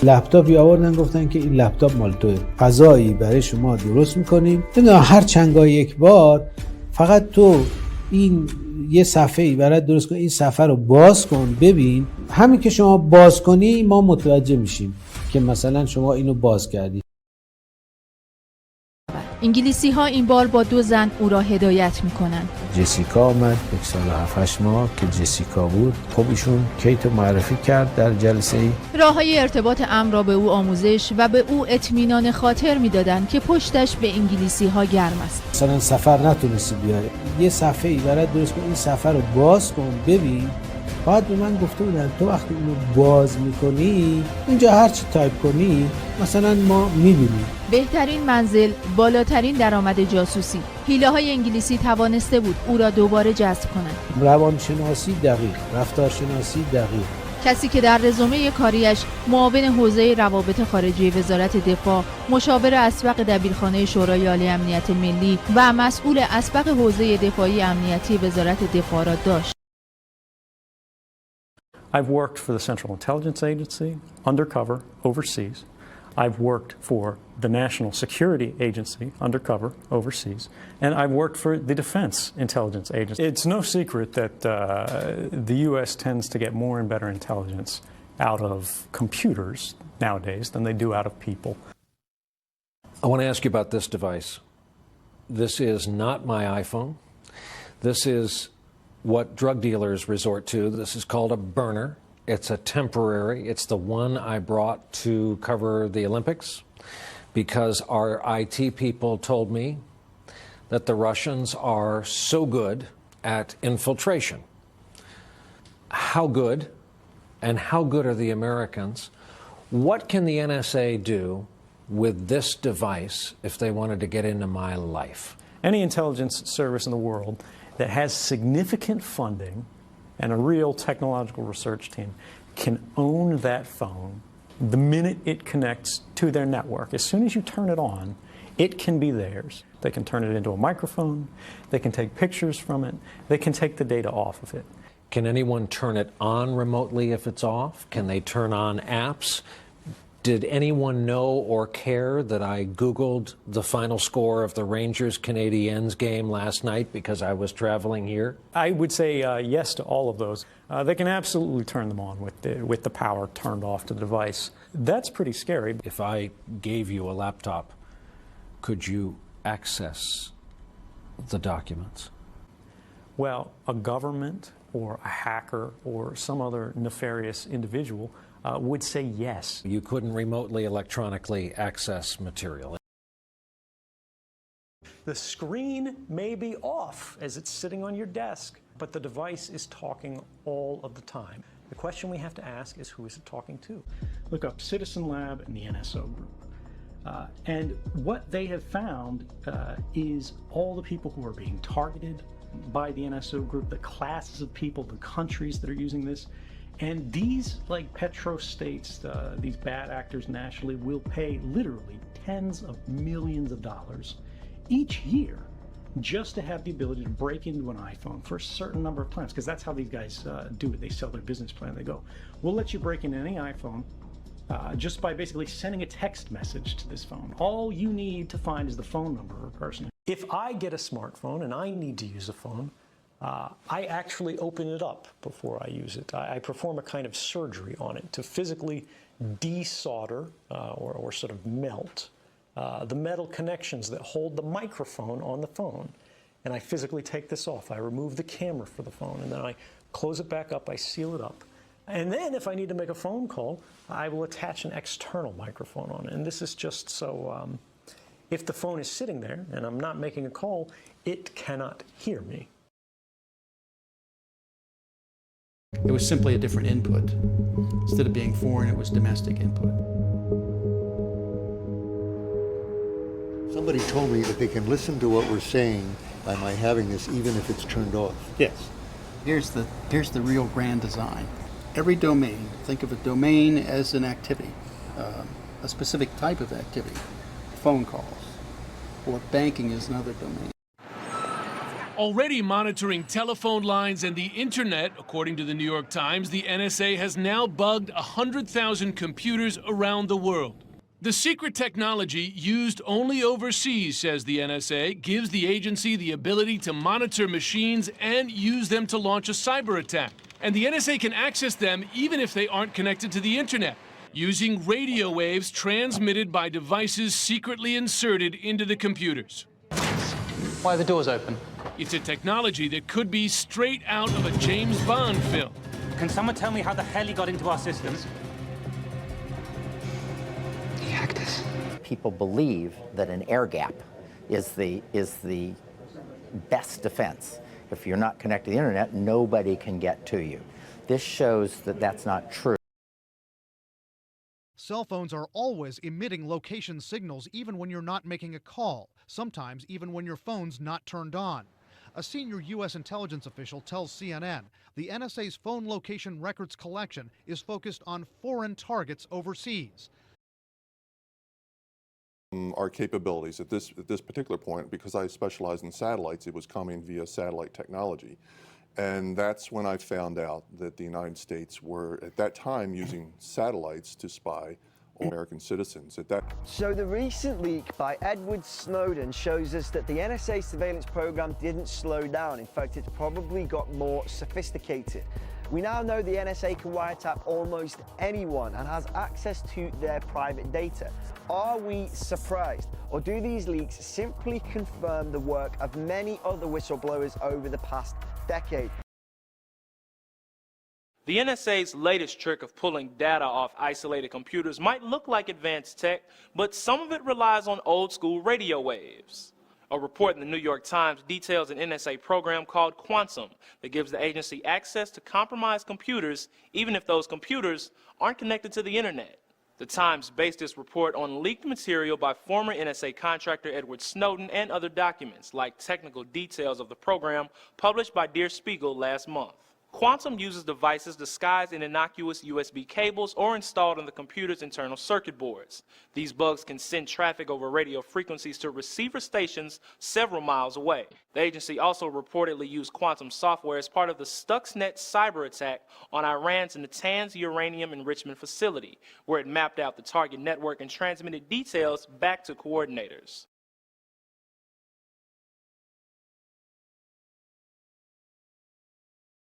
لپتاپی آوردن گفتن که این لپتاپ مال توه، فضایی برای شما درست میکنیم، نمیدونم هر چند یک بار فقط تو این یه صفحه‌ای برات درست کن، این صفحه رو باز کن ببین. همین که شما باز کنی ما متوجه میشیم که مثلا شما اینو باز کردی. انگلیسی ها این بار با 2 زن او را هدایت میکنن. جسیکا آمد 1 سال و 7 ماه که جسیکا بود. خب ایشون کیت معرفی کرد در جلسه ای. راههای ارتباط امن را به او آموزش و به او اطمینان خاطر میدادند که پشتش به انگلیسی ها گرم است. مثلا سفر نتونستی بیاری، یه صفحه ای برات درست کن، این صفحه رو باز کن ببین. بعد به من گفته بودن تو وقتی اینو باز میکنی اینجا هر چی تایپ کنی مثلا ما میبینیم. بهترین منزل، بالاترین درآمد جاسوسی. حیله‌های انگلیسی توانسته بود او را دوباره جذب کنند. روانشناسی دقیق، رفتارشناسی دقیق. کسی که در رزومه کاریش معاون حوزه روابط خارجی وزارت دفاع، مشاور اسبق دبیرخانه شورای عالی امنیت ملی و مسئول اسبق حوزه دفاعی امنیتی وزارت دفاع را داشت. I've worked for the Central Intelligence Agency, undercover, overseas. I've worked for the National Security Agency, undercover, overseas. And I've worked for the Defense Intelligence Agency. It's no secret that the U.S. tends to get more and better intelligence out of computers nowadays than they do out of people. I want to ask you about this device. This is not my iPhone. This is what drug dealers resort to. This is called a burner. It's a temporary. It's the one I brought to cover the Olympics because our IT people told me that the Russians are so good at infiltration. How good and how good are the Americans? What can the NSA do with this device if they wanted to get into my life? Any intelligence service in the world that has significant funding and a real technological research team can own that phone the minute it connects to their network. As soon as you turn it on, it can be theirs. They can turn it into a microphone, they can take pictures from it, they can take the data off of it. Can anyone turn it on remotely if it's off? Can they turn on apps? Did anyone know or care that I Googled the final score of the Rangers-Canadiens game last night because I was traveling here? I would say yes to all of those. They can absolutely turn them on with the power turned off to the device. That's pretty scary. If I gave you a laptop, could you access the documents? Well, a government or a hacker or some other nefarious individual would say yes. You couldn't remotely electronically access material. The screen may be off as it's sitting on your desk, but the device is talking all of the time. The question we have to ask is who is it talking to? Look up Citizen Lab and the NSO group. And what they have found is all the people who are being targeted by the NSO group, the classes of people, the countries that are using this. And these like petrostates, these bad actors nationally will pay literally tens of millions of dollars each year just to have the ability to break into an iPhone for a certain number of plans, because that's how these guys do it. They sell their business plan. They go, we'll let you break into any iPhone just by basically sending a text message to this phone. All you need to find is the phone number of a person. If I get a smartphone and I need to use a phone, I actually open it up before I use it. I perform a kind of surgery on it to physically desolder or sort of melt the metal connections that hold the microphone on the phone. And I physically take this off. I remove the camera for the phone, and then I close it back up, I seal it up. And then if I need to make a phone call, I will attach an external microphone on it. And this is just so, if the phone is sitting there and I'm not making a call, it cannot hear me. It was simply a different input. Instead of being foreign, it was domestic input. Somebody told me that they can listen to what we're saying by my having this, even if it's turned off. Yes. Here's the real grand design. Every domain, think of a domain as an activity, a specific type of activity. Phone calls, or banking is another domain. Already monitoring telephone lines and the internet, according to the New York Times, the NSA has now bugged 100,000 computers around the world. The secret technology used only overseas, says the NSA, gives the agency the ability to monitor machines and use them to launch a cyber attack. And the NSA can access them even if they aren't connected to the internet, using radio waves transmitted by devices secretly inserted into the computers. Why are the doors open? It's a technology that could be straight out of a James Bond film. Can someone tell me how the hell he got into our systems? He hacked us. People believe that an air gap is the best defense. If you're not connected to the internet, nobody can get to you. This shows that that's not true. Cell phones are always emitting location signals even when you're not making a call, sometimes even when your phone's not turned on. A senior U.S. intelligence official tells CNN the NSA's phone location records collection is focused on foreign targets overseas. Our capabilities at this particular point, because I specialize in satellites, it was coming via satellite technology. And that's when I found out that the United States were, at that time, using satellites to spy on American citizens. So the recent leak by Edward Snowden shows us that the NSA surveillance program didn't slow down. In fact, it's probably got more sophisticated. We now know the NSA can wiretap almost anyone and has access to their private data. Are we surprised? Or do these leaks simply confirm the work of many other whistleblowers over the past decade? The NSA's latest trick of pulling data off isolated computers might look like advanced tech, but some of it relies on old-school radio waves. A report in the New York Times details an NSA program called Quantum that gives the agency access to compromised computers, even if those computers aren't connected to the internet. The Times based this report on leaked material by former NSA contractor Edward Snowden and other documents, like technical details of the program published by Der Spiegel last month. Quantum uses devices disguised in innocuous USB cables or installed on the computer's internal circuit boards. These bugs can send traffic over radio frequencies to receiver stations several miles away. The agency also reportedly used Quantum software as part of the Stuxnet cyber attack on Iran's Natanz uranium enrichment facility, where it mapped out the target network and transmitted details back to coordinators.